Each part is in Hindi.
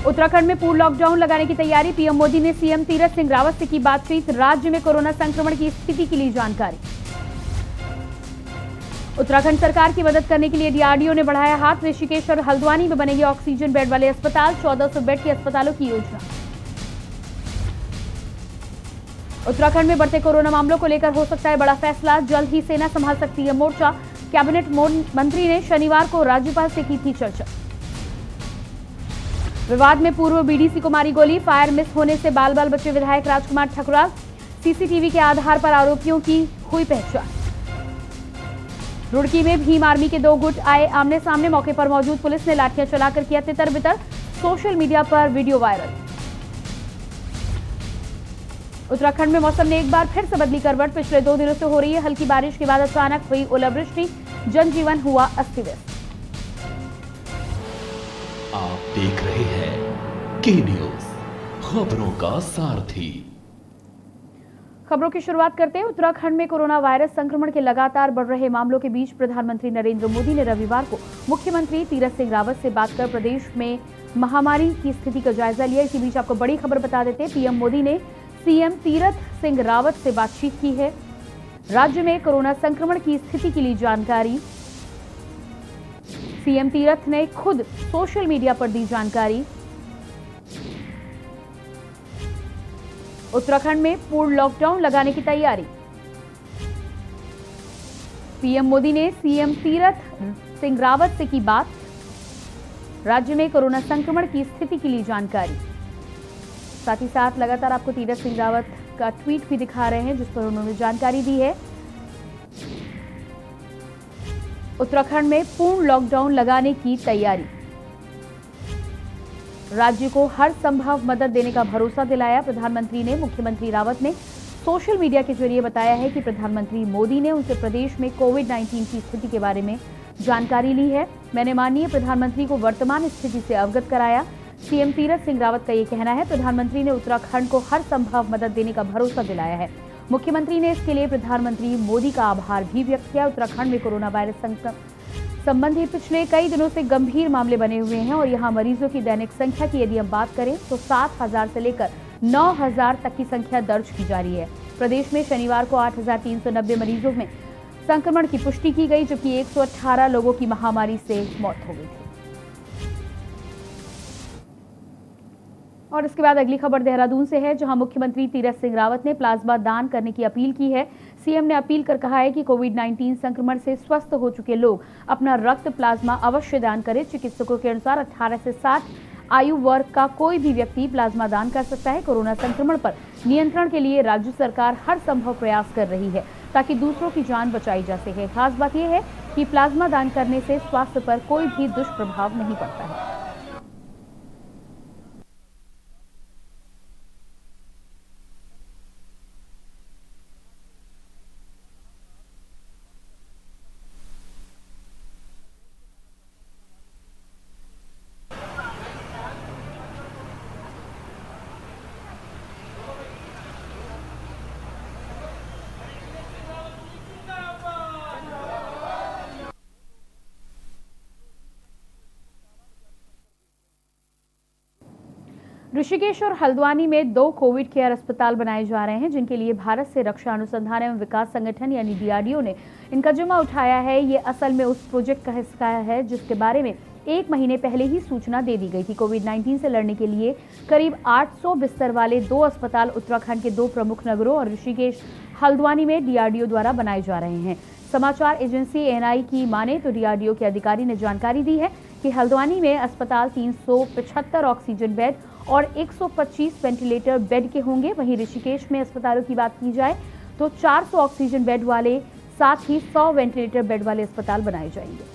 उत्तराखंड में पूर्ण लॉकडाउन लगाने की तैयारी। पीएम मोदी ने सीएम तीरथ सिंह रावत से की बातचीत। राज्य में कोरोना संक्रमण की स्थिति की ली जानकारी। उत्तराखंड सरकार की मदद करने के लिए डीआरडीओ ने बढ़ाया हाथ। ऋषिकेश और हल्द्वानी में बनेंगे ऑक्सीजन बेड वाले अस्पताल। 1400 बेड के अस्पतालों की योजना। उत्तराखंड में बढ़ते कोरोना मामलों को लेकर हो सकता है बड़ा फैसला। जल्द ही सेना संभाल सकती है मोर्चा। कैबिनेट मंत्री ने शनिवार को राज्यपाल से की थी चर्चा। विवाद में पूर्व बीडीसी को मारी गोली। फायर मिस होने से बाल बाल बचे विधायक राजकुमार ठकुराल। सीसीटीवी के आधार पर आरोपियों की हुई पहचान। रुड़की में भीम आर्मी के 2 गुट आए आमने सामने। मौके पर मौजूद पुलिस ने लाठियां चलाकर किया तितर बितर। सोशल मीडिया पर वीडियो वायरल। उत्तराखंड में मौसम ने एक बार फिर से बदली करवट। पिछले 2 दिनों से हो रही है हल्की बारिश के बाद अचानक हुई ओलावृष्टि। जनजीवन हुआ अस्त व्यस्त। आप देख रहे हैं के न्यूज, खबरों का सारथी। खबरों की शुरुआत करते हैं। उत्तराखंड में कोरोना वायरस संक्रमण के लगातार बढ़ रहे मामलों के बीच प्रधानमंत्री नरेंद्र मोदी ने रविवार को मुख्यमंत्री तीरथ सिंह रावत से बात कर प्रदेश में महामारी की स्थिति का जायजा लिया। इसी बीच आपको बड़ी खबर बता देते हैं। पीएम मोदी ने सीएम तीरथ सिंह रावत से बातचीत की है। राज्य में कोरोना संक्रमण की स्थिति की ली जानकारी। सीएम तीरथ ने खुद सोशल मीडिया पर दी जानकारी। उत्तराखंड में पूर्ण लॉकडाउन लगाने की तैयारी। पीएम मोदी ने सीएम तीरथ सिंह रावत से की बात। राज्य में कोरोना संक्रमण की स्थिति की ली जानकारी। साथ ही साथ लगातार आपको तीरथ सिंह रावत का ट्वीट भी दिखा रहे हैं जिस पर उन्होंने जानकारी दी है। उत्तराखंड में पूर्ण लॉकडाउन लगाने की तैयारी। राज्य को हर संभव मदद देने का भरोसा दिलाया प्रधानमंत्री ने। मुख्यमंत्री रावत ने सोशल मीडिया के जरिए बताया है कि प्रधानमंत्री मोदी ने उनसे प्रदेश में कोविड-19 की स्थिति के बारे में जानकारी ली है। मैंने माननीय प्रधानमंत्री को वर्तमान स्थिति से अवगत कराया। सीएम तीरथ सिंह रावत का ये कहना है। प्रधानमंत्री ने उत्तराखंड को हर संभव मदद देने का भरोसा दिलाया है। मुख्यमंत्री ने इसके लिए प्रधानमंत्री मोदी का आभार भी व्यक्त किया। उत्तराखंड में कोरोना वायरस संबंधी पिछले कई दिनों से गंभीर मामले बने हुए हैं और यहां मरीजों की दैनिक संख्या की यदि हम बात करें तो 7,000 से लेकर 9,000 तक की संख्या दर्ज की जा रही है। प्रदेश में शनिवार को 8,390 मरीजों में संक्रमण की पुष्टि की गई, जबकि 118 लोगों की महामारी से मौत हो गई थी। और इसके बाद अगली खबर देहरादून से है, जहां मुख्यमंत्री तीरथ सिंह रावत ने प्लाज्मा दान करने की अपील की है। सीएम ने अपील कर कहा है कि कोविड-19 संक्रमण से स्वस्थ हो चुके लोग अपना रक्त प्लाज्मा अवश्य दान करें। चिकित्सकों के अनुसार 18 से 60 आयु वर्ग का कोई भी व्यक्ति प्लाज्मा दान कर सकता है। कोरोना संक्रमण पर नियंत्रण के लिए राज्य सरकार हर संभव प्रयास कर रही है ताकि दूसरों की जान बचाई जा सके। खास बात यह है कि प्लाज्मा दान करने से स्वास्थ्य पर कोई भी दुष्प्रभाव नहीं पड़ता है। ऋषिकेश और हल्द्वानी में 2 कोविड केयर अस्पताल बनाए जा रहे हैं, जिनके लिए भारत से रक्षा अनुसंधान एवं विकास संगठन यानी डीआरडीओ ने इनका जिम्मा उठाया है। ये असल में उस प्रोजेक्ट का हिस्सा है जिसके बारे में 1 महीने पहले ही सूचना दे दी गई थी। कोविड-19 से लड़ने के लिए करीब 800 बिस्तर वाले 2 अस्पताल उत्तराखंड के 2 प्रमुख नगरों और ऋषिकेश हल्द्वानी में डीआरडीओ द्वारा बनाए जा रहे हैं। समाचार एजेंसी एएनआई की माने तो डीआरडीओ के अधिकारी ने जानकारी दी है कि हल्द्वानी में अस्पताल 375 ऑक्सीजन बेड और 125 वेंटिलेटर बेड के होंगे। वहीं ऋषिकेश में अस्पतालों की बात की जाए तो 400 ऑक्सीजन बेड वाले साथ ही 100 वेंटिलेटर बेड वाले अस्पताल बनाए जाएंगे।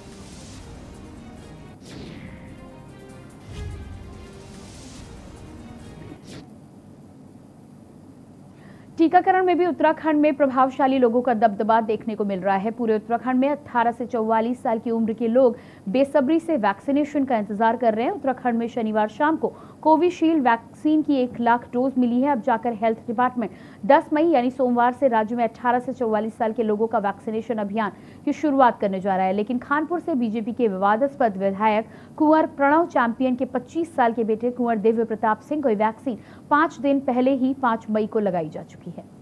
टीकाकरण में भी उत्तराखंड में प्रभावशाली लोगों का दबदबा देखने को मिल रहा है। पूरे उत्तराखंड में 18 से 44 साल की उम्र के लोग बेसब्री से वैक्सीनेशन का इंतजार कर रहे हैं। उत्तराखंड में शनिवार शाम को कोविशील्ड वैक्सीन की 1 लाख डोज मिली है। अब जाकर हेल्थ डिपार्टमेंट 10 मई यानी सोमवार से राज्य में 18 से 44 साल के लोगों का वैक्सीनेशन अभियान की शुरुआत करने जा रहा है। लेकिन खानपुर से बीजेपी के विवादास्पद विधायक कुंवर प्रणव चैंपियन के 25 साल के बेटे कुंवर दिव्य प्रताप सिंह को वैक्सीन 5 दिन पहले ही 5 मई को लगाई जा चुकी है।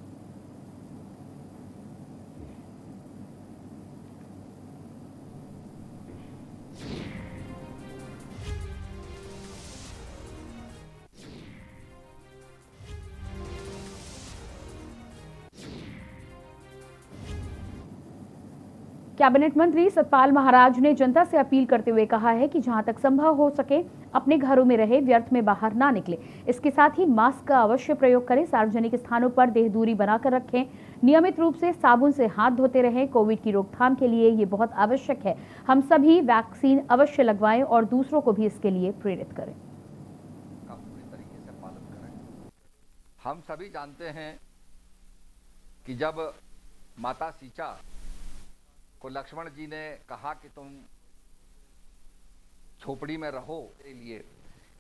कैबिनेट मंत्री सतपाल महाराज ने जनता से अपील करते हुए कहा है कि जहां तक संभव हो सके अपने घरों में रहे, व्यर्थ में बाहर ना निकले। इसके साथ ही मास्क का अवश्य प्रयोग करें, सार्वजनिक स्थानों पर देह दूरी बनाकर रखें, नियमित रूप से साबुन से हाथ धोते रहें। कोविड की रोकथाम के लिए ये बहुत आवश्यक है। हम सभी वैक्सीन अवश्य लगवाएं और दूसरों को भी इसके लिए प्रेरित करें। पूरी तरीके से पालन करें। हम सभी जानते हैं कि जब माता सीता को लक्ष्मण जी ने कहा कि तुम झोपड़ी में रहो, के लिए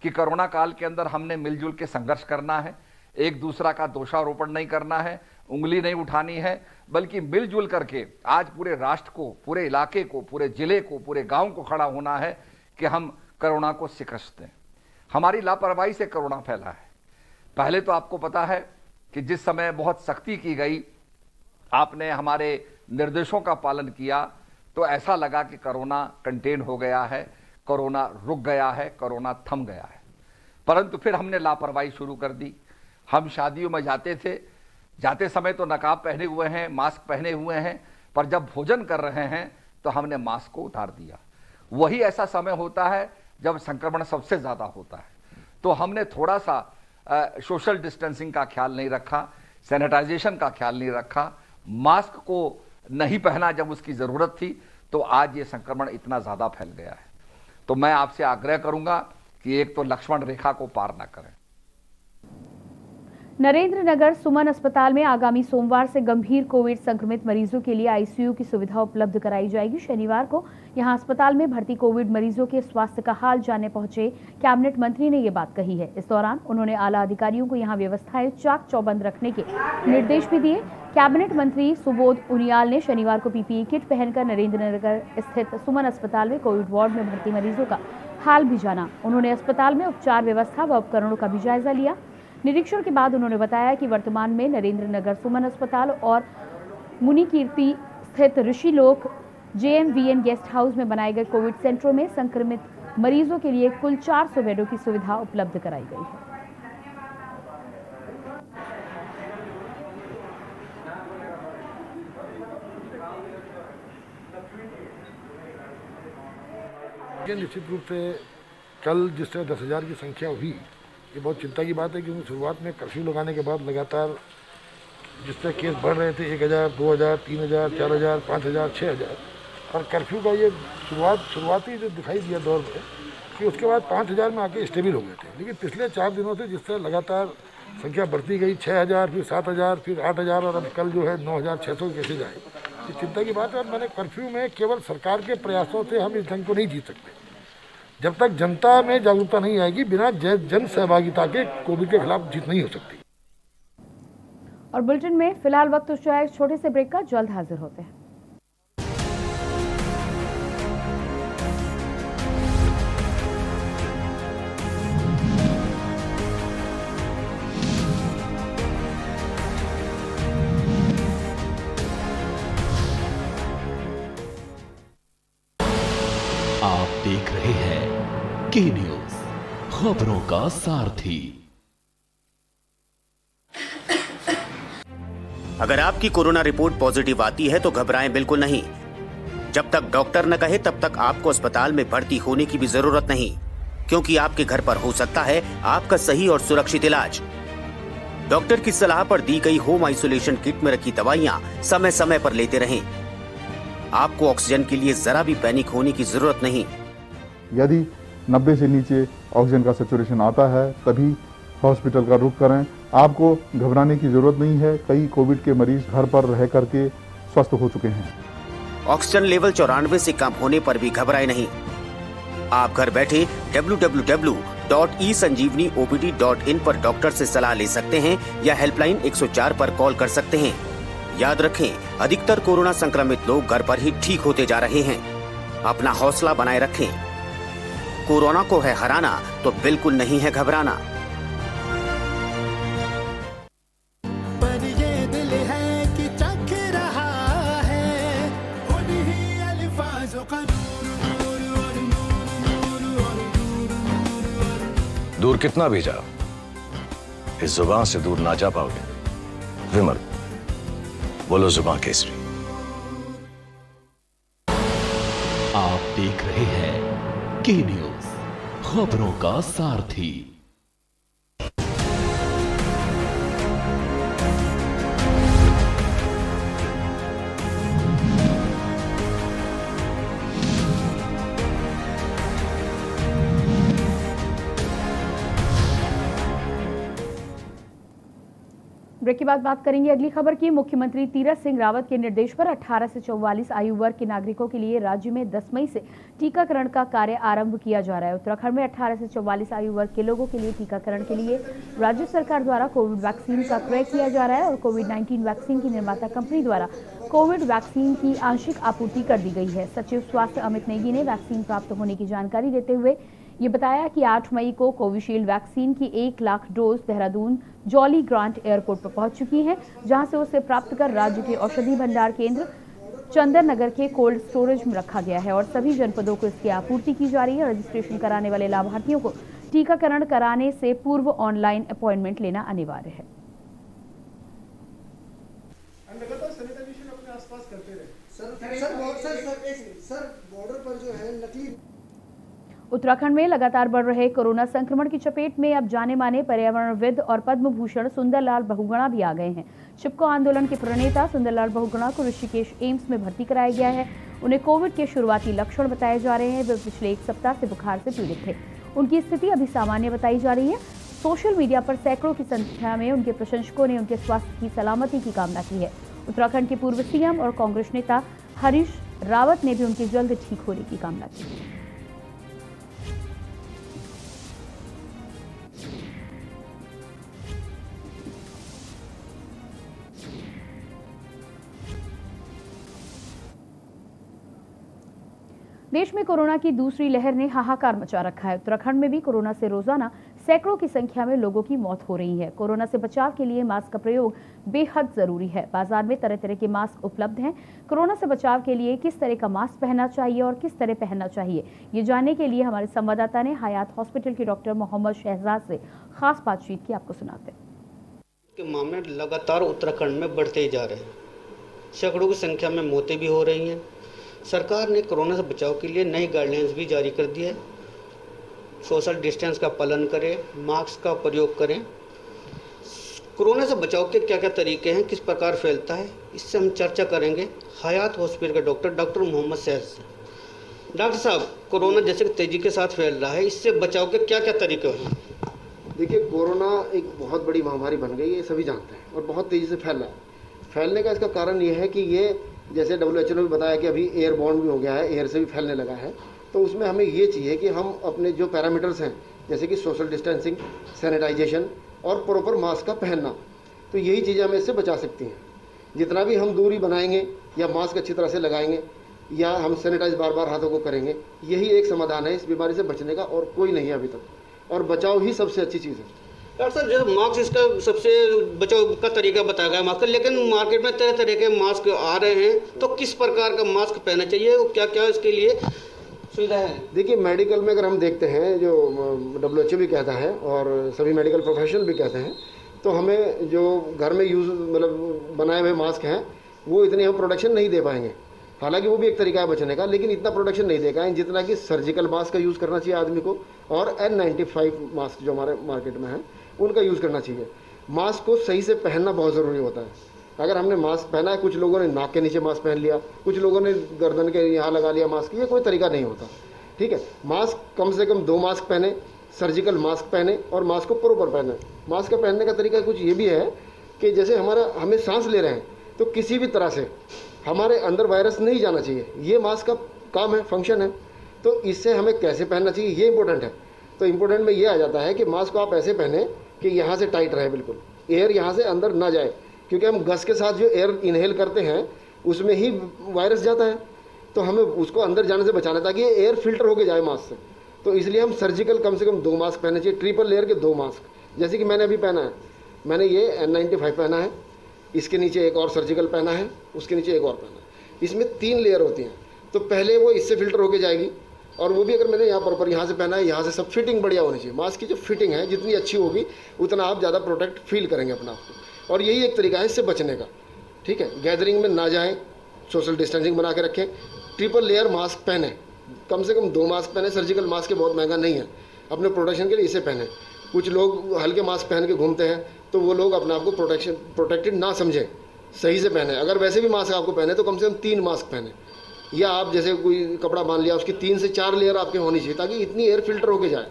कि कोरोना काल के अंदर हमने मिलजुल के संघर्ष करना है, एक दूसरा का दोषारोपण नहीं करना है, उंगली नहीं उठानी है, बल्कि मिलजुल करके आज पूरे राष्ट्र को, पूरे इलाके को, पूरे जिले को, पूरे गांव को खड़ा होना है कि हम कोरोना को शिकस्त दें। हमारी लापरवाही से कोरोना फैला है। पहले तो आपको पता है कि जिस समय बहुत सख्ती की गई, आपने हमारे निर्देशों का पालन किया, तो ऐसा लगा कि कोरोना कंटेन हो गया है, कोरोना रुक गया है, कोरोना थम गया है। परंतु फिर हमने लापरवाही शुरू कर दी। हम शादियों में जाते थे, जाते समय तो नकाब पहने हुए हैं, मास्क पहने हुए हैं, पर जब भोजन कर रहे हैं तो हमने मास्क को उतार दिया। वही ऐसा समय होता है जब संक्रमण सबसे ज़्यादा होता है। तो हमने थोड़ा सा सोशल डिस्टेंसिंग का ख्याल नहीं रखा, सैनिटाइजेशन का ख्याल नहीं रखा, मास्क को नहीं पहना जब उसकी ज़रूरत थी, तो आज ये संक्रमण इतना ज़्यादा फैल गया है। तो मैं आपसे आग्रह करूंगा कि एक तो लक्ष्मण रेखा को पार ना करें। नरेंद्र नगर सुमन अस्पताल में आगामी सोमवार से गंभीर कोविड संक्रमित मरीजों के लिए आईसीयू की सुविधा उपलब्ध कराई जाएगी। शनिवार को यहां अस्पताल में भर्ती कोविड मरीजों के स्वास्थ्य का हाल जानने पहुंचे कैबिनेट मंत्री ने ये बात कही है। इस दौरान उन्होंने आला अधिकारियों को यहां व्यवस्थाएं चाक चौबंद रखने के निर्देश भी दिए। कैबिनेट मंत्री सुबोध उनियाल ने शनिवार को पीपीई किट पहनकर नरेंद्र नगर स्थित सुमन अस्पताल में कोविड वार्ड में भर्ती मरीजों का हाल भी जाना। उन्होंने अस्पताल में उपचार व्यवस्था व उपकरणों का भी जायजा लिया। निरीक्षण के बाद उन्होंने बताया कि वर्तमान में नरेंद्र नगर सुमन अस्पताल और मुनिकीर्ति स्थित ऋषिलोक JMVN गेस्ट हाउस में बनाए गए कोविड सेंटरों में संक्रमित मरीजों के लिए कुल 400 बेडों की सुविधा उपलब्ध कराई गई है। निश्चित रूप से कल जिस तरह 10,000 की संख्या हुई, ये बहुत चिंता की बात है, क्योंकि शुरुआत में कर्फ्यू लगाने के बाद लगातार जिस तरह केस बढ़ रहे थे 1,000, 2,000, 3,000, 4,000, 5,000, 6,000, और कर्फ्यू का ये शुरुआती जो दिखाई दिया दौर में कि उसके बाद 5,000 में आके स्टेबल हो गए थे। लेकिन पिछले 4 दिनों से जिस तरह लगातार संख्या बढ़ती गई, 6,000, फिर 7,000, फिर 8,000 और अब कल जो है 9,600 केसेज आए, ये चिंता की बात है। और मैंने कर्फ्यू में केवल सरकार के प्रयासों से हम इस जंग को नहीं जीत सकते। जब तक जनता में जागरूकता नहीं आएगी, बिना जन सहभागिता के कोविड के खिलाफ जीत नहीं हो सकती। और बुलेटिन में फिलहाल वक्त हो जाए छोटे से ब्रेक का, जल्द हाजिर होते हैं। आप देख रहे हैं के न्यूज, खबरों का सारथी। अगर आपकी कोरोना रिपोर्ट पॉजिटिव आती है तो घबराएं बिल्कुल नहीं। जब तक डॉक्टर न कहे तब तक आपको अस्पताल में भर्ती होने की भी जरूरत नहीं, क्योंकि आपके घर पर हो सकता है आपका सही और सुरक्षित इलाज। डॉक्टर की सलाह पर दी गई होम आइसोलेशन किट में रखी दवाइयां समय समय पर लेते रहें। आपको ऑक्सीजन के लिए जरा भी पैनिक होने की जरूरत नहीं। यदि 90 से नीचे ऑक्सीजन का सैचुरेशन आता है तभी हॉस्पिटल का रुख करें। आपको घबराने की जरूरत नहीं है। कई कोविड के मरीज घर पर रह करके स्वस्थ हो चुके हैं। ऑक्सीजन लेवल 94 से कम होने पर भी घबराए नहीं। आप घर बैठे www.cctv.in www.esanjeevaniopd.in पर डॉक्टर से सलाह ले सकते हैं या हेल्पलाइन 104 पर कॉल कर सकते हैं। याद रखें, अधिकतर कोरोना संक्रमित लोग घर पर ही ठीक होते जा रहे हैं। अपना हौसला बनाए रखें। कोरोना को है हराना तो बिल्कुल नहीं है घबराना। पर ये दिल है कि चख रहा है उन्हीं अल्फाजों का दूर कितना भी जाओ, इस जुबान से दूर ना जा पाओगे। विमल, बोलो जुबान केसरी। आप देख रहे हैं के न्यूज, खबरों का सारथी। ब्रेक के बाद बात करेंगे अगली खबर की। मुख्यमंत्री तीरथ सिंह रावत के निर्देश पर 18 से 44 आयु वर्ग के नागरिकों के लिए राज्य में 10 मई से टीकाकरण का कार्य आरंभ किया जा रहा है। उत्तराखंड में 18 से 44 आयु वर्ग के लोगों के लिए टीकाकरण के लिए राज्य सरकार द्वारा कोविड वैक्सीन का क्रय किया जा रहा है और कोविड-19 वैक्सीन की निर्माता कंपनी द्वारा कोविड वैक्सीन की आंशिक आपूर्ति कर दी गई है। सचिव स्वास्थ्य अमित नेगी ने वैक्सीन प्राप्त होने की जानकारी देते हुए ये बताया कि 8 मई को कोविशील्ड वैक्सीन की 1 lakh dose Dehradun jolly grant airport पर पहुंच चुकी है, जहां से उसे प्राप्त कर राज्य के औषधि भंडार केंद्र चंदन नगर के कोल्ड स्टोरेज में रखा गया है और सभी जनपदों को इसकी आपूर्ति की जा रही है। रजिस्ट्रेशन कराने वाले लाभार्थियों को टीकाकरण कराने से पूर्व ऑनलाइन अपॉइंटमेंट लेना अनिवार्य है। बॉर्डर पर जो है नकली उत्तराखंड में लगातार बढ़ रहे कोरोना संक्रमण की चपेट में अब जाने माने पर्यावरणविद और पद्म भूषण सुंदरलाल बहुगुणा भी आ गए हैं। चिपको आंदोलन के प्रणेता सुंदरलाल बहुगुणा को ऋषिकेश एम्स में भर्ती कराया गया है। उन्हें कोविड के शुरुआती लक्षण बताए जा रहे हैं। वे पिछले 1 सप्ताह से बुखार से पीड़ित थे। उनकी स्थिति अभी सामान्य बताई जा रही है। सोशल मीडिया पर सैकड़ों की संख्या में उनके प्रशंसकों ने उनके स्वास्थ्य की सलामती की कामना की है। उत्तराखंड के पूर्व सीएम और कांग्रेस नेता हरीश रावत ने भी उनके जल्द ठीक होने की कामना की है। देश में कोरोना की दूसरी लहर ने हाहाकार मचा रखा है। उत्तराखंड में भी कोरोना से रोजाना सैकड़ों की संख्या में लोगों की मौत हो रही है। कोरोना से बचाव के लिए मास्क का प्रयोग बेहद जरूरी है। बाजार में तरह तरह के मास्क उपलब्ध हैं। कोरोना से बचाव के लिए किस तरह का मास्क पहनना चाहिए और किस तरह पहनना चाहिए, ये जानने के लिए हमारे संवाददाता ने हयात हॉस्पिटल के डॉक्टर मोहम्मद शहजाद से खास बातचीत की। आपको सुनाते हैं। के मामले लगातार उत्तराखंड में बढ़ते ही जा रहे हैं। सैकड़ों की संख्या में मौतें भी हो रही हैं। सरकार ने कोरोना से बचाव के लिए नई गाइडलाइंस भी जारी कर दी है। सोशल डिस्टेंस का पालन करें, मास्क का प्रयोग करें। कोरोना से बचाव के क्या क्या तरीके हैं, किस प्रकार फैलता है, इससे हम चर्चा करेंगे हयात हॉस्पिटल के डॉक्टर मोहम्मद शहजाद से। डॉक्टर साहब, कोरोना जैसे तेजी के साथ फैल रहा है, इससे बचाव के क्या क्या तरीके हैं? देखिए, कोरोना एक बहुत बड़ी महामारी बन गई है, ये सभी जानते हैं, और बहुत तेज़ी से फैल रहा है। फैलने का इसका कारण ये है कि ये जैसे WHO ने भी बताया कि अभी एयरबॉर्न भी हो गया है, एयर से भी फैलने लगा है। तो उसमें हमें ये चाहिए कि हम अपने जो पैरामीटर्स हैं, जैसे कि सोशल डिस्टेंसिंग, सैनिटाइजेशन और प्रॉपर मास्क का पहनना, तो यही चीज़ें हमें इससे बचा सकती हैं। जितना भी हम दूरी बनाएंगे या मास्क अच्छी तरह से लगाएंगे या हम सैनिटाइज बार बार हाथों को करेंगे, यही एक समाधान है इस बीमारी से बचने का, और कोई नहीं है अभी तक। और बचाव ही सबसे अच्छी चीज़ है। डॉक्टर साहब, जैसे मास्क इसका सबसे बचाव का तरीका बताया गया मास्क, लेकिन मार्केट में तरह तरह के मास्क आ रहे हैं, तो किस प्रकार का मास्क पहनना चाहिए और क्या क्या इसके लिए सुविधा है? देखिए, मेडिकल में अगर हम देखते हैं, जो WHO भी कहता है और सभी मेडिकल प्रोफेशनल भी कहते हैं, तो हमें जो घर में यूज़ मतलब बनाए हुए मास्क हैं, वो इतने हम प्रोटेक्शन नहीं दे पाएंगे। हालांकि वो भी एक तरीका है बचने का, लेकिन इतना प्रोटेक्शन नहीं दे पाएंगे जितना कि सर्जिकल मास्क का यूज़ करना चाहिए आदमी को, और N95 मास्क जो हमारे मार्केट में है उनका यूज़ करना चाहिए। मास्क को सही से पहनना बहुत ज़रूरी होता है। अगर हमने मास्क पहना है, कुछ लोगों ने नाक के नीचे मास्क पहन लिया, कुछ लोगों ने गर्दन के यहाँ लगा लिया मास्क, ये कोई तरीका नहीं होता। ठीक है, मास्क कम से कम 2 मास्क पहने, सर्जिकल मास्क पहने और मास्क को प्रॉपर पहने। मास्क का पहनने का तरीका कुछ ये भी है कि जैसे हमें सांस ले रहे हैं, तो किसी भी तरह से हमारे अंदर वायरस नहीं जाना चाहिए। ये मास्क का काम है, फंक्शन है। तो इससे हमें कैसे पहनना चाहिए, ये इंपॉर्टेंट है। तो इम्पोर्टेंट में ये आ जाता है कि मास्क को आप ऐसे पहने कि यहाँ से टाइट रहे, बिल्कुल एयर यहाँ से अंदर ना जाए, क्योंकि हम गैस के साथ जो एयर इनहेल करते हैं उसमें ही वायरस जाता है, तो हमें उसको अंदर जाने से बचाना है ताकि ये एयर फिल्टर होके जाए मास्क से। तो इसलिए हम सर्जिकल कम से कम 2 मास्क पहने चाहिए, ट्रिपल लेयर के 2 मास्क, जैसे कि मैंने अभी पहना है। मैंने ये N95 पहना है, इसके नीचे एक और सर्जिकल पहना है, उसके नीचे एक और पहना है। इसमें 3 लेयर होती हैं, तो पहले वो इससे फिल्टर होके जाएगी, और वो भी अगर मैंने यहाँ पर यहाँ से पहना है, यहाँ से सब फिटिंग बढ़िया होनी चाहिए। मास्क की जो फिटिंग है जितनी अच्छी होगी उतना आप ज़्यादा प्रोटेक्ट फील करेंगे अपना आप को, और यही एक तरीका है इससे बचने का। ठीक है, गैदरिंग में ना जाएँ, सोशल डिस्टेंसिंग बना के रखें, ट्रिपल लेयर मास्क पहने, कम से कम 2 मास्क पहने। सर्जिकल मास्क बहुत महंगा नहीं है, अपने प्रोटेक्शन के लिए इसे पहने। कुछ लोग हल्के मास्क पहन के घूमते हैं, तो वो लोग अपने आप को प्रोटेक्टेड ना समझें, सही से पहने। अगर वैसे भी मास्क आपको पहने तो कम से कम 3 मास्क पहने, या आप जैसे कोई कपड़ा बांध लिया उसकी 3 से 4 लेयर आपके होनी चाहिए ताकि इतनी एयर फिल्टर होके जाए।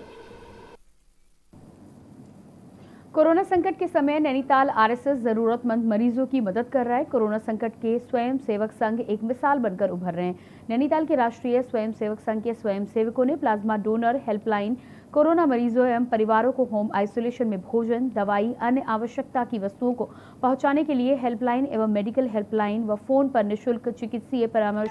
कोरोना संकट के समय नैनीताल आरएसएस जरूरतमंद मरीजों की मदद कर रहा है। कोरोना संकट के स्वयं सेवक संघ एक मिसाल बनकर उभर रहे हैं। नैनीताल के राष्ट्रीय स्वयं सेवक संघ के स्वयं सेवकों ने प्लाज्मा डोनर हेल्पलाइन कोरोना मरीजों एवं परिवारों को होम आइसोलेशन में भोजन, दवाई, अन्य आवश्यकता की वस्तुओं को पहुंचाने के लिए हेल्पलाइन एवं मेडिकल हेल्पलाइन व फोन पर निःशुल्क चिकित्सीय परामर्श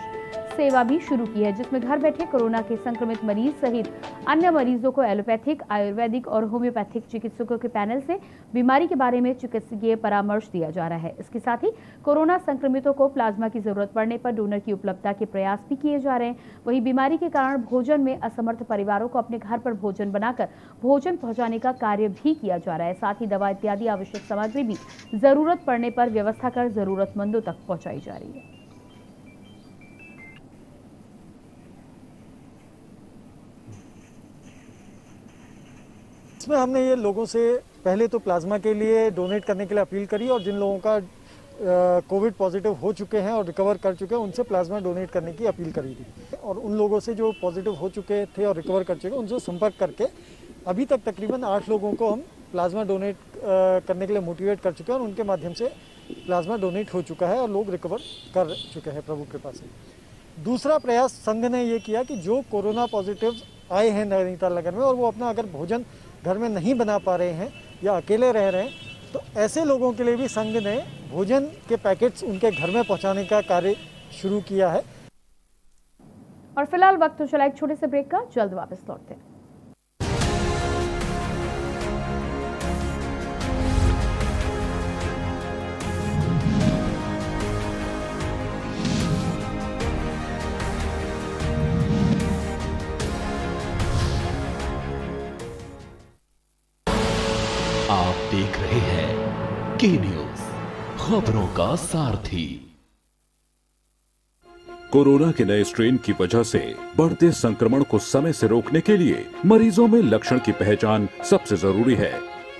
सेवा भी शुरू की है, जिसमें घर बैठे कोरोना के संक्रमित मरीज सहित अन्य मरीजों को एलोपैथिक, आयुर्वेदिक और होम्योपैथिक चिकित्सकों के पैनल से बीमारी के बारे में चिकित्सकीय परामर्श दिया जा रहा है। इसके साथ ही कोरोना संक्रमितों को प्लाज्मा की जरूरत पड़ने पर डोनर की उपलब्धता के प्रयास भी किए जा रहे हैं। वहीं बीमारी के कारण भोजन में असमर्थ परिवारों को अपने घर पर भोजन बनाकर भोजन पहुंचाने का कार्य भी किया जा रहा है। साथ ही दवा इत्यादि आवश्यक सामग्री भी जरूरत पड़ने पर व्यवस्था कर जरूरतमंदों तक पहुंचाई जा रही है। इसमें हमने ये लोगों से पहले तो प्लाज्मा के लिए डोनेट करने के लिए अपील करी, और जिन लोगों का कोविड पॉजिटिव हो चुके हैं और रिकवर कर चुके हैं उनसे प्लाज्मा डोनेट करने की अपील करी थी। और उन लोगों से जो पॉजिटिव हो चुके थे और रिकवर कर चुके उनसे संपर्क करके अभी तक तकरीबन 8 लोगों को हम प्लाज्मा डोनेट करने के लिए मोटिवेट कर चुके हैं, और उनके माध्यम से प्लाज्मा डोनेट हो चुका है और लोग रिकवर कर चुके हैं प्रभु कृपा से। दूसरा प्रयास संघ ने ये किया कि जो कोरोना पॉजिटिव आए हैं नैनीताल नगर में और वो अपना अगर भोजन घर में नहीं बना पा रहे हैं या अकेले रह रहे हैं, तो ऐसे लोगों के लिए भी संघ ने भोजन के पैकेट्स उनके घर में पहुंचाने का कार्य शुरू किया है। और फिलहाल वक्त तो चला एक छोटे से ब्रेक का, जल्द वापस लौटते हैं। आप देख रहे हैं के न्यूज, खबरों का सारथी। कोरोना के नए स्ट्रेन की वजह से बढ़ते संक्रमण को समय से रोकने के लिए मरीजों में लक्षण की पहचान सबसे जरूरी है।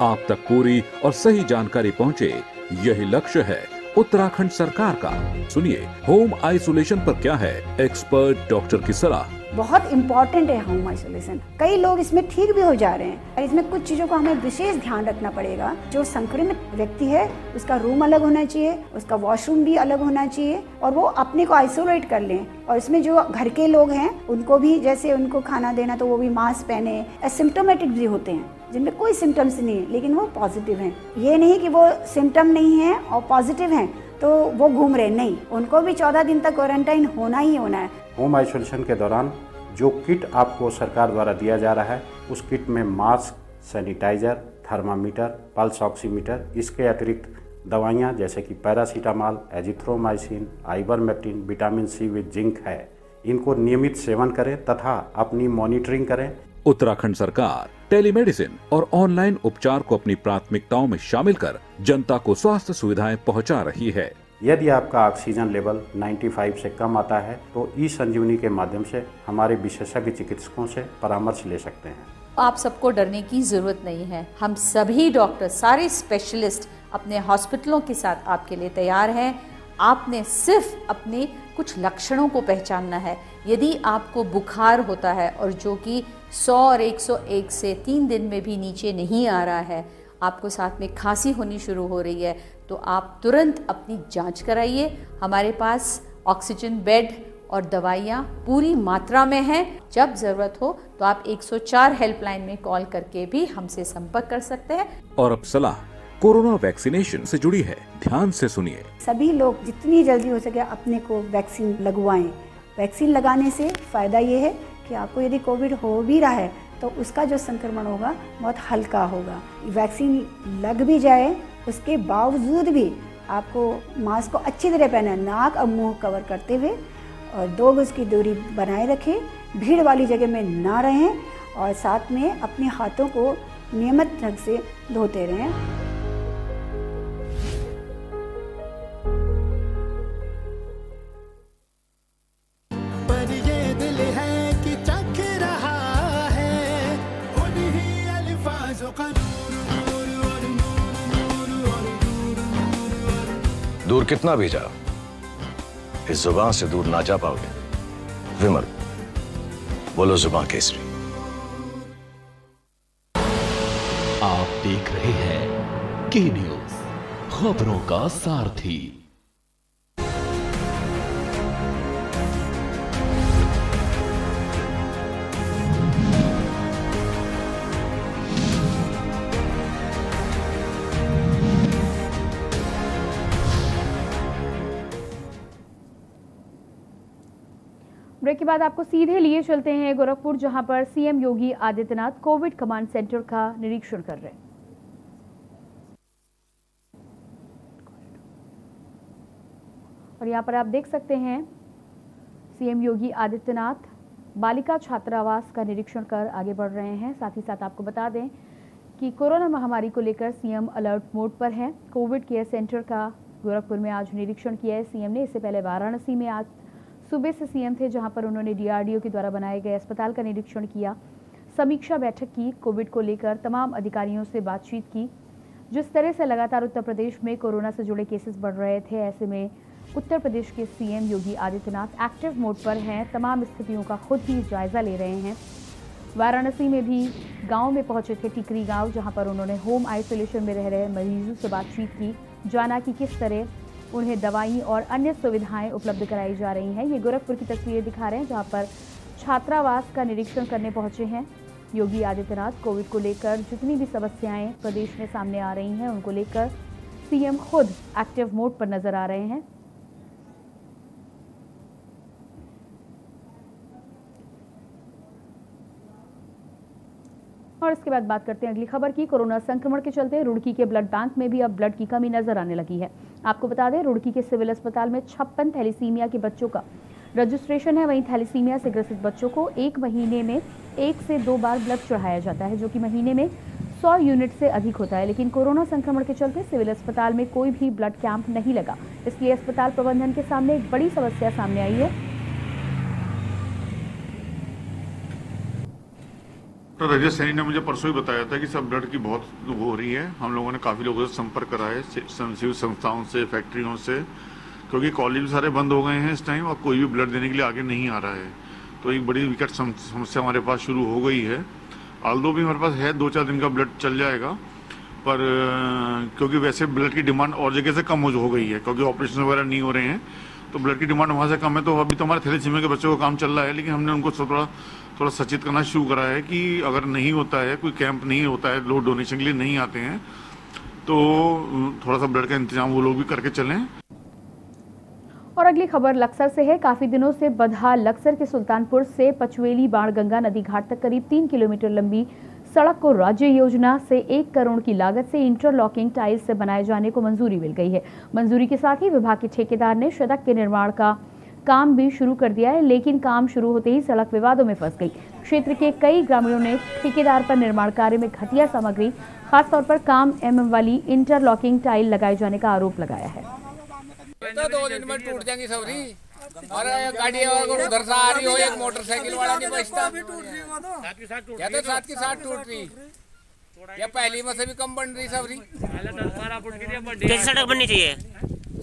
आप तक पूरी और सही जानकारी पहुंचे, यही लक्ष्य है उत्तराखंड सरकार का। सुनिए होम आइसोलेशन पर क्या है एक्सपर्ट डॉक्टर की सलाह। बहुत इम्पोर्टेंट है होम आइसोलेशन। कई लोग इसमें ठीक भी हो जा रहे हैं, और इसमें कुछ चीज़ों का हमें विशेष ध्यान रखना पड़ेगा। जो संक्रमित व्यक्ति है उसका रूम अलग होना चाहिए, उसका वॉशरूम भी अलग होना चाहिए, और वो अपने को आइसोलेट कर लें। और इसमें जो घर के लोग हैं उनको भी, जैसे उनको खाना देना तो वो भी मास्क पहने। एसिम्प्टोमेटिक भी होते हैं जिनमें कोई सिम्टम्स नहीं है लेकिन वो पॉजिटिव हैं। ये नहीं कि वो सिम्टम नहीं है और पॉजिटिव हैं तो वो घूम रहे, नहीं, उनको भी 14 दिन तक क्वारंटाइन होना ही होना है। होम आइसोलेशन के दौरान जो किट आपको सरकार द्वारा दिया जा रहा है उस किट में mask, sanitiser, thermometer, pulse oximeter, इसके अतिरिक्त दवाइयाँ जैसे कि paracetamol, azithromycin, ivermectin, vitamin C with zinc है। इनको नियमित सेवन करें तथा अपनी मॉनिटरिंग करें। उत्तराखंड सरकार टेलीमेडिसिन और ऑनलाइन उपचार को अपनी प्राथमिकताओं में शामिल कर जनता को स्वास्थ्य सुविधाएं पहुंचा रही है। यदि आपका ऑक्सीजन लेवल 95 से कम आता है तो ई संजीवनी के माध्यम से हमारे विशेषज्ञ चिकित्सकों से परामर्श ले सकते हैं। आप सबको डरने की जरूरत नहीं है। हम सभी डॉक्टर, सारे स्पेशलिस्ट अपने हॉस्पिटलों के साथ आपके लिए तैयार हैं। आपने सिर्फ अपने कुछ लक्षणों को पहचानना है। यदि आपको बुखार होता है और जो कि 100 और 101 से 3 दिन में भी नीचे नहीं आ रहा है, आपको साथ में खांसी होनी शुरू हो रही है, तो आप तुरंत अपनी जांच कराइए। हमारे पास ऑक्सीजन बेड और दवाइयाँ पूरी मात्रा में हैं। जब ज़रूरत हो तो आप 104 हेल्पलाइन में कॉल करके भी हमसे संपर्क कर सकते हैं। और अब सलाह कोरोना वैक्सीनेशन से जुड़ी है, ध्यान से सुनिए। सभी लोग जितनी जल्दी हो सके अपने को वैक्सीन लगवाएं। वैक्सीन लगाने से फ़ायदा ये है कि आपको यदि कोविड हो भी रहा है तो उसका जो संक्रमण होगा बहुत हल्का होगा। वैक्सीन लग भी जाए उसके बावजूद भी आपको मास्क को अच्छी तरह पहनना, नाक और मुंह कवर करते हुए, और 2 गज की दूरी बनाए रखें, भीड़ वाली जगह में ना रहें और साथ में अपने हाथों को नियमित ढंग से धोते रहें। पर ये दिल है कि चख रहा है उन्हीं अल्फाजों का दूर कितना भी जाओ, इस जुबान से दूर ना जा पाओगे। विमल, बोलो जुबान केसरी। आप देख रहे हैं के न्यूज, खबरों का सारथी। ब्रेक के बाद आपको सीधे लिए चलते हैं गोरखपुर, जहां पर CM Yogi Adityanath Covid command centre का निरीक्षण कर रहे हैं। और यहां पर आप देख सकते हैं सीएम योगी आदित्यनाथ बालिका छात्रावास का निरीक्षण कर आगे बढ़ रहे हैं। साथ ही साथ आपको बता दें कि कोरोना महामारी को लेकर सीएम अलर्ट मोड पर है। कोविड केयर सेंटर का गोरखपुर में आज निरीक्षण किया है सीएम ने। इससे पहले वाराणसी में आज सुबह से सीएम थे, जहां पर उन्होंने डीआरडीओ के द्वारा बनाए गए अस्पताल का निरीक्षण किया, समीक्षा बैठक की, कोविड को लेकर तमाम अधिकारियों से बातचीत की। जिस तरह से लगातार उत्तर प्रदेश में कोरोना से जुड़े केसेस बढ़ रहे थे, ऐसे में उत्तर प्रदेश के CM Yogi Adityanath active mode पर हैं, तमाम स्थितियों का खुद ही जायजा ले रहे हैं। वाराणसी में भी गांव में पहुंचे थे, टिकरी गांव, जहां पर उन्होंने होम आइसोलेशन में रह रहे मरीजों से बातचीत की, जाना कि किस तरह उन्हें दवाई और अन्य सुविधाएं उपलब्ध कराई जा रही हैं। ये गोरखपुर की तस्वीरें दिखा रहे हैं, जहां पर छात्रावास का निरीक्षण करने पहुंचे हैं योगी आदित्यनाथ। कोविड को लेकर जितनी भी समस्याएं प्रदेश में सामने आ रही हैं, उनको लेकर सीएम खुद एक्टिव मोड पर नजर आ रहे हैं। और इसके बाद बात करते हैं अगली खबर की। कोरोना संक्रमण के चलते रुड़की के ब्लड बैंक में भी अब ब्लड की कमी नजर आने लगी है। आपको बता दें, रुड़की के सिविल अस्पताल में 56 थैलीसीमिया के बच्चों का रजिस्ट्रेशन है। वहीं थैलीसीमिया से ग्रसित बच्चों को 1 महीने में 1 से 2 बार ब्लड चढ़ाया जाता है, जो कि महीने में 100 यूनिट से अधिक होता है। लेकिन कोरोना संक्रमण के चलते सिविल अस्पताल में कोई भी ब्लड कैंप नहीं लगा, इसलिए अस्पताल प्रबंधन के सामने एक बड़ी समस्या सामने आई है। डॉक्टर रजत सैनी ने मुझे परसों ही बताया था कि सब ब्लड की बहुत वो हो रही है। हम लोगों ने काफ़ी लोगों से संपर्क करा है, सिविल संस्थाओं से, फैक्ट्रियों से, क्योंकि कॉलेज भी सारे बंद हो गए हैं इस टाइम और कोई भी ब्लड देने के लिए आगे नहीं आ रहा है। तो एक बड़ी विकट समस्या हमारे पास शुरू हो गई है। आल्दो भी हमारे पास है, 2-4 दिन का ब्लड चल जाएगा, पर क्योंकि वैसे ब्लड की डिमांड और जगह से कम हो गई है, क्योंकि ऑपरेशन वगैरह नहीं हो रहे हैं, तो ब्लड की डिमांड वहाँ से कम है। तो अभी तो हमारे थैलेसीमिया के बच्चों का काम चल रहा है, लेकिन हमने उनको थोड़ा सचेत करना शुरू करा है कि अगर नहीं होता है, कोई कैंप नहीं होता है, लोग डोनेशन के लिए नहीं आते हैं, तो थोड़ा सा ब्लड का इंतजाम वो लोग भी करके चलें। और अगली खबर लक्सर से है। काफी दिनों से बधा लक्सर के सुल्तानपुर से पचवेली बाणगंगा नदी घाट तक करीब 3 किलोमीटर लंबी सड़क को राज्य योजना से 1 करोड़ की लागत से इंटरलॉकिंग टाइल्स से बनाए जाने को मंजूरी मिल गई है। मंजूरी के साथ ही विभाग के ठेकेदार ने सड़क के निर्माण का काम भी शुरू कर दिया है, लेकिन काम शुरू होते ही सड़क विवादों में फंस गई। क्षेत्र के कई ग्रामीणों ने ठेकेदार पर निर्माण कार्य में घटिया सामग्री, खासतौर पर काम एमएम वाली इंटरलॉकिंग टाइल लगाए जाने का आरोप लगाया है। तो 2 दिन में टूट जाएंगी सबरी, और गाड़ी अगर उधर से आ रही हो, एक मोटरसाइकिल वाला नहीं बचता, या तो साथ की साथ टूट रही, या पहली में से भी कम बन रही सबरी। कैसी सड़क बननी चाहिए?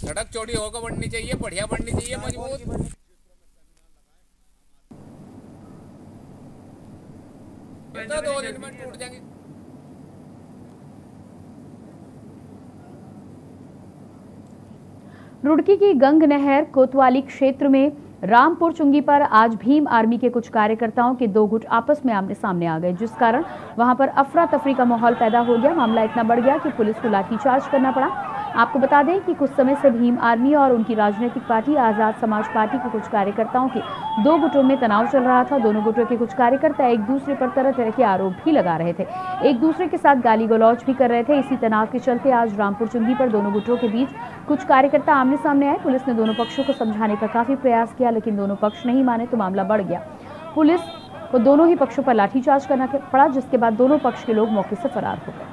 सड़क चौड़ी होकर बननी चाहिए, बढ़िया बननी चाहिए, मजबूत। तो 2 दिन में टूट जाएंगी। रुड़की की गंग नहर कोतवाली क्षेत्र में रामपुर चुंगी पर आज भीम आर्मी के कुछ कार्यकर्ताओं के दो गुट आपस में आमने सामने आ गए, जिस कारण वहां पर अफरा तफरी का माहौल पैदा हो गया। मामला इतना बढ़ गया कि पुलिस को लाठीचार्ज करना पड़ा। आपको बता दें कि कुछ समय से भीम आर्मी और उनकी राजनीतिक पार्टी आजाद समाज पार्टी के कुछ कार्यकर्ताओं के दो गुटों में तनाव चल रहा था। दोनों गुटों के कुछ कार्यकर्ता एक दूसरे पर तरह तरह के आरोप भी लगा रहे थे, एक दूसरे के साथ गाली गलौज भी कर रहे थे। इसी तनाव के चलते आज रामपुर चुंगी पर दोनों गुटों के बीच कुछ कार्यकर्ता आमने सामने आए। पुलिस ने दोनों पक्षों को समझाने का काफी प्रयास किया, लेकिन दोनों पक्ष नहीं माने तो मामला बढ़ गया। पुलिस को दोनों ही पक्षों पर लाठीचार्ज करना पड़ा, जिसके बाद दोनों पक्ष के लोग मौके से फरार हो गए।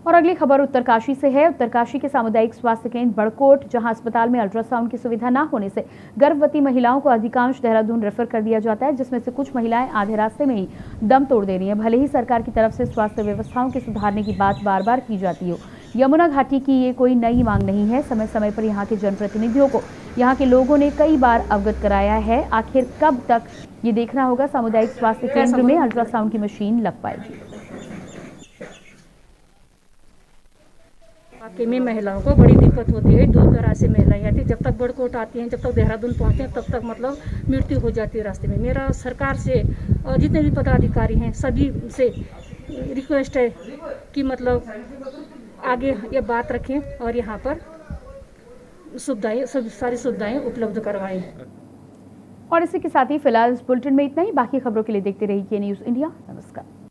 और अगली खबर उत्तरकाशी से है। उत्तरकाशी के सामुदायिक स्वास्थ्य केंद्र बड़कोट, जहां अस्पताल में अल्ट्रासाउंड की सुविधा न होने से गर्भवती महिलाओं को अधिकांश देहरादून रेफर कर दिया जाता है, जिसमें से कुछ महिलाएं आधे रास्ते में ही दम तोड़ दे रही हैं। भले ही सरकार की तरफ से स्वास्थ्य व्यवस्थाओं के सुधारने की बात बार बार की जाती हो, यमुना घाटी की ये कोई नई मांग नहीं है। समय समय पर यहाँ के जनप्रतिनिधियों को यहाँ के लोगों ने कई बार अवगत कराया है। आखिर कब तक ये देखना होगा सामुदायिक स्वास्थ्य केंद्र में अल्ट्रासाउंड की मशीन लग पाएगी। इलाके में महिलाओं को बड़ी दिक्कत होती है। दूर दराज से महिलाएं आती हैं, जब तक बड़कोट आती हैं, जब तक देहरादून पहुंचते हैं, तब तक मतलब मृत्यु हो जाती है रास्ते में। मेरा सरकार से और जितने भी पदाधिकारी हैं सभी से रिक्वेस्ट है कि मतलब आगे ये बात रखें और यहाँ पर सुविधाएं सारी सुविधाएं उपलब्ध करवाएं। और इसी के साथ ही फिलहाल इस बुलेटिन में इतना ही। बाकी खबरों के लिए देखते रहिए के न्यूज़ इंडिया। नमस्कार।